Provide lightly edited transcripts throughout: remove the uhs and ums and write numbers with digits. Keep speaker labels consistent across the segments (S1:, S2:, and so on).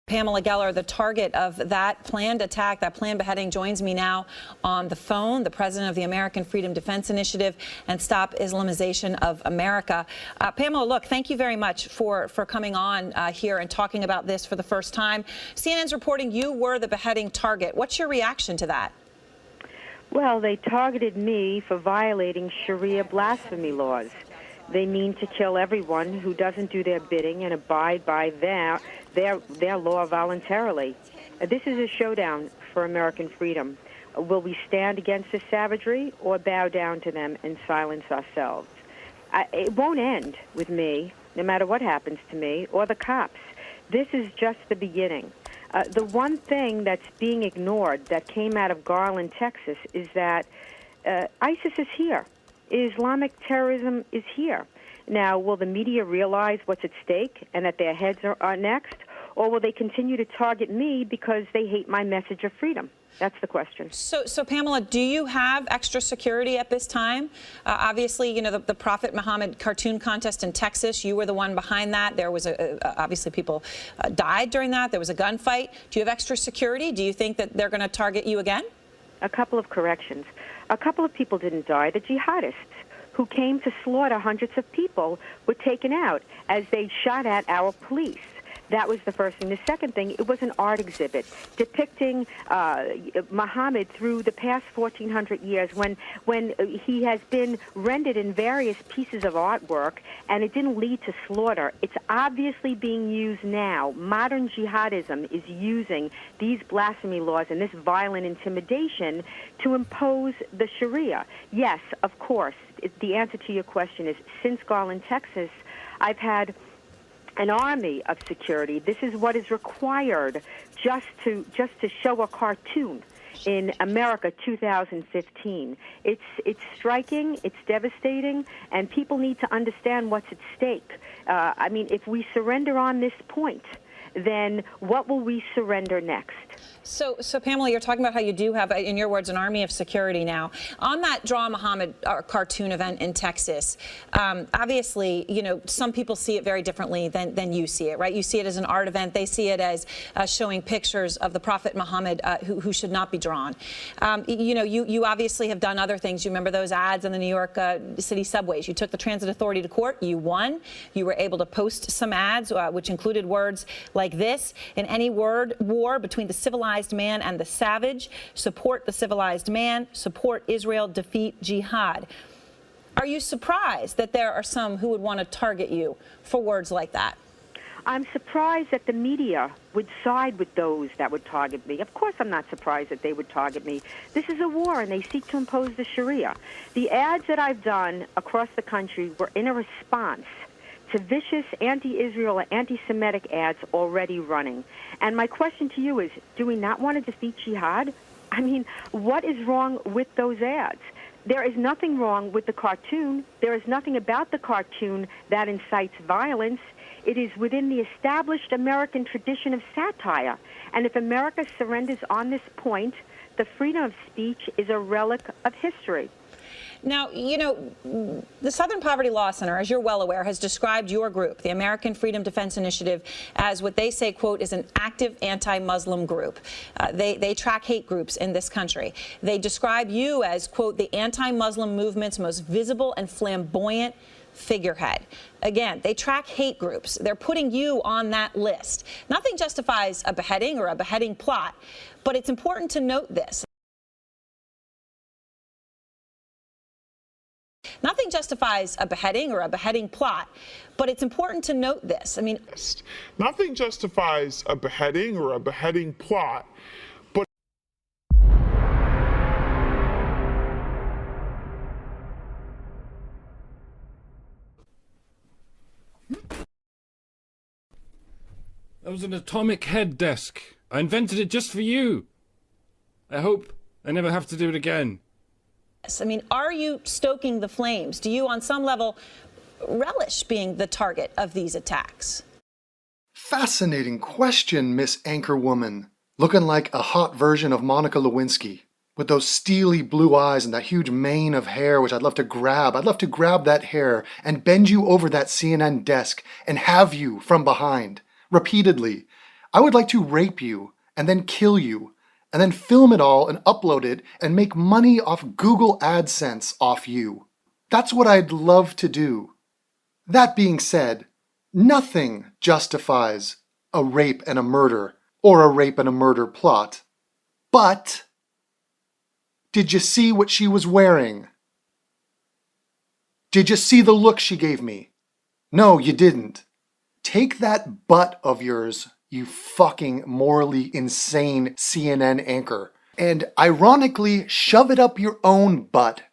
S1: Pamela Geller, the target of that planned attack, that planned beheading, joins me now on the phone, the president of the American Freedom Defense Initiative and Stop Islamization of America. Pamela, look, thank you very much for coming on here and talking about this for the first time. CNN's reporting you were the beheading target. What's your reaction to that?
S2: Well, they targeted me for violating Sharia blasphemy laws. They mean to kill everyone who doesn't do their bidding and abide by their law voluntarily. This is a showdown for American freedom. Will we stand against this savagery or bow down to them and silence ourselves? It won't end with me, no matter what happens to me, or the cops. This is just the beginning. The one thing that's being ignored that came out of Garland, Texas, is that ISIS is here. Islamic terrorism is here. Now, will the media realize what's at stake and that their heads are next? Or will they continue to target me because they hate my message of freedom? That's the question.
S1: So Pamela, do you have extra security at this time? Obviously, you know, the Prophet Muhammad cartoon contest in Texas, you were the one behind that. There was obviously people died during that. There was a gunfight. Do you have extra security? Do you think that they're going to target you again?
S2: A couple of corrections. A couple of people didn't die. The jihadists who came to slaughter hundreds of people were taken out as they shot at our police. That was the first thing. The second thing, it was an art exhibit depicting Muhammad through the past 1,400 years when he has been rendered in various pieces of artwork, and it didn't lead to slaughter. It's obviously being used now. Modern jihadism is using these blasphemy laws and this violent intimidation to impose the Sharia. Yes, of course, the answer to your question is, since Garland, Texas, I've had an army of security. This is what is required just to show a cartoon in America 2015. It's striking, it's devastating, and people need to understand what's at stake. I mean, if we surrender on this point, then what will we surrender next?
S1: So Pamela, you're talking about how you do have, in your words, an army of security now. On that Draw Muhammad cartoon event in Texas, obviously, you know, some people see it very differently than you see it, right? You see it as an art event. They see it as showing pictures of the Prophet Muhammad who should not be drawn. You know, you obviously have done other things. You remember those ads on the New York City subways. You took the transit authority to court. You won. You were able to post some ads, which included words like this: in any war between the civilized man and the savage, support the civilized man, support Israel, defeat jihad. Are you surprised that there are some who would want to target you for words like that?
S2: I'm surprised that the media would side with those that would target me. Of course I'm not surprised that they would target me. This is a war, and they seek to impose the Sharia. The ads that I've done across the country were in a response to vicious anti-Israel or anti-Semitic ads already running. And my question to you is, do we not want to defeat jihad? I mean, what is wrong with those ads? There is nothing wrong with the cartoon. There is nothing about the cartoon that incites violence. It is within the established American tradition of satire. And if America surrenders on this point, the freedom of speech is a relic of history.
S1: Now, you know, the Southern Poverty Law Center, as you're well aware, has described your group, the American Freedom Defense Initiative, as what they say, quote, is an active anti-Muslim group. They track hate groups in this country. They describe you as, quote, the anti-Muslim movement's most visible and flamboyant figurehead. Again, they track hate groups. They're putting you on that list. Nothing justifies a beheading or a beheading plot, but it's important to note this. Nothing justifies a beheading or a beheading plot, but it's important to note this. I mean,
S3: nothing justifies a beheading or a beheading plot, but
S4: that was an atomic head desk. I invented it just for you. I hope I never have to do it again.
S1: I mean, are you stoking the flames? Do you, on some level, relish being the target of these attacks?
S5: Fascinating question, Miss Anchorwoman. Looking like a hot version of Monica Lewinsky, with those steely blue eyes and that huge mane of hair, which I'd love to grab. I'd love to grab that hair and bend you over that CNN desk and have you from behind, repeatedly. I would like to rape you and then kill you and then film it all and upload it and make money off Google AdSense off you. That's what I'd love to do. That being said, nothing justifies a rape and a murder or a rape and a murder plot. But did you see what she was wearing? Did you see the look she gave me? No, you didn't. Take that butt of yours, you fucking morally insane CNN anchor, and ironically shove it up your own butt.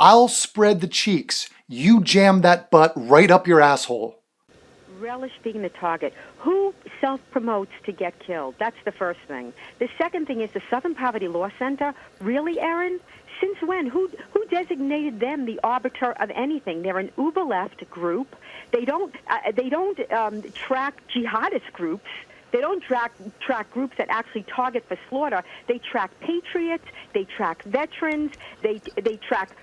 S5: I'll spread the cheeks. You jam that butt right up your asshole.
S2: Relish being the target. Who self-promotes to get killed? That's the first thing. The second thing is the Southern Poverty Law Center. Really, Aaron? Since when? Who designated them the arbiter of anything? They're an uber-left group. They don't track jihadist groups. They don't track groups that actually target for slaughter. They track patriots. They track veterans. They track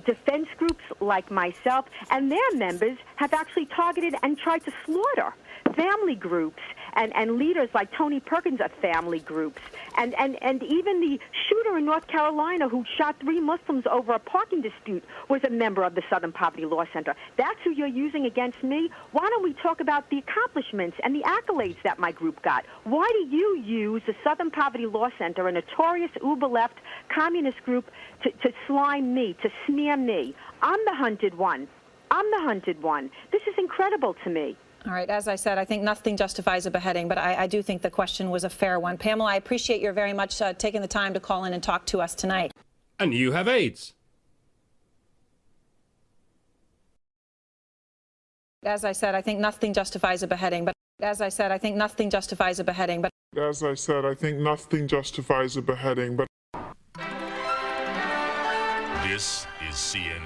S2: defense groups like myself, and their members have actually targeted and tried to slaughter family groups and leaders like Tony Perkins of family groups, and even the shooter in North Carolina who shot 3 Muslims over a parking dispute was a member of the Southern Poverty Law Center. That's who you're using against me? Why don't we talk about the accomplishments and the accolades that my group got? Why do you use the Southern Poverty Law Center, a notorious uber-left communist group, to slime me, to smear me? I'm the hunted one. I'm the hunted one. This is incredible to me.
S1: All right, as I said, I think nothing justifies a beheading, but I do think the question was a fair one. Pamela, I appreciate you very much taking the time to call in and talk to us tonight.
S4: And you have AIDS.
S1: As I said, I think nothing justifies a beheading, but as I said, I think nothing justifies a beheading, but
S3: As I said, I think nothing justifies a beheading, but
S6: This is CNN.